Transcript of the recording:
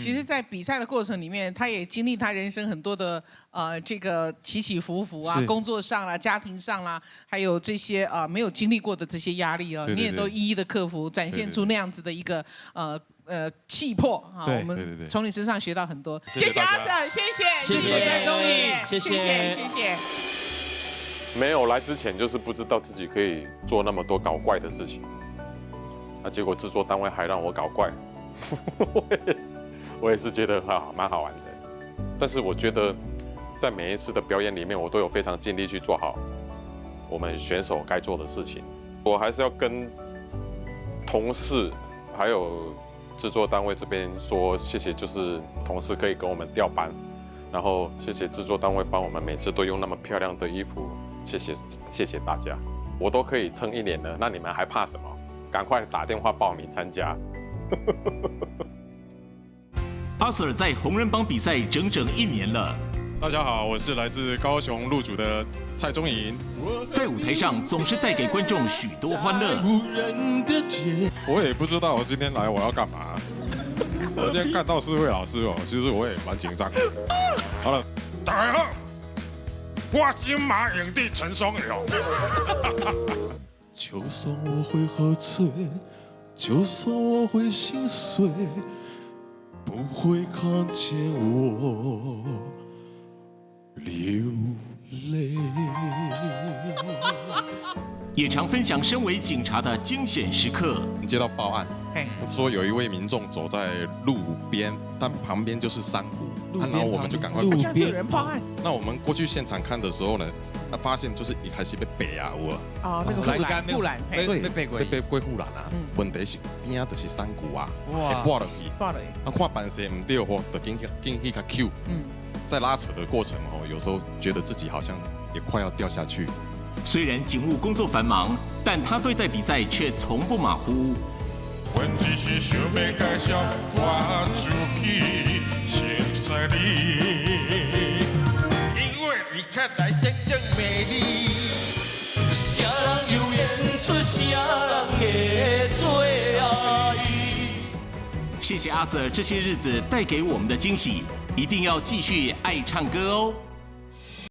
其实，在比赛的过程里面，他也经历他人生很多的这个起起伏伏啊，工作上啦、家庭上啦，还有这些没有经历过的这些压力你也都一一的克服，展现出那样子的一个气魄啊！我们从你身上学到很多，谢谢阿 Sir， 谢谢蔡宗颖，谢谢。没有来之前就是不知道自己可以做那么多搞怪的事情，结果制作单位还让我搞怪，我也是觉得蛮好玩的。但是我觉得在每一次的表演里面，我都有非常尽力去做好我们选手该做的事情。我还是要跟同事还有制作单位这边说谢谢，就是同事可以跟我们调班，然后谢谢制作单位帮我们每次都用那么漂亮的衣服，谢谢大家，我都可以撑1年了，那你们还怕什么？赶快打电话报名参加。阿 Sir 在红人帮比赛整整1年了。大家好，我是来自高雄入主的蔡宗颖。在舞台上总是带给观众许多欢乐。我也不知道我今天来我要干嘛。我今天看到4位老师其实我也蛮紧张的。好了，大家好，我金马影帝陈松勇。就算我会喝醉，就算我会心碎，不会看见我流泪。也常分享身为警察的惊险时刻。接到报案，说有一位民众走在路边，但旁边就是山谷，然后我们就赶快过去。有人报案。那我们过去现场看的时候呢，发现就是一开始被白啊，那个护栏，被护栏啊。问题是边啊就是山谷啊，会挂落去。看办事唔对就紧去甲救。在拉扯的过程有时候觉得自己好像也快要掉下去。虽然警务工作繁忙，但他对待比赛却从不马虎。我只是想要介绍我自己，现在你，因为你看来真正美丽。啥人有演出，啥人会做爱。谢谢阿 Sir 这些日子带给我们的惊喜，一定要继续爱唱歌哦。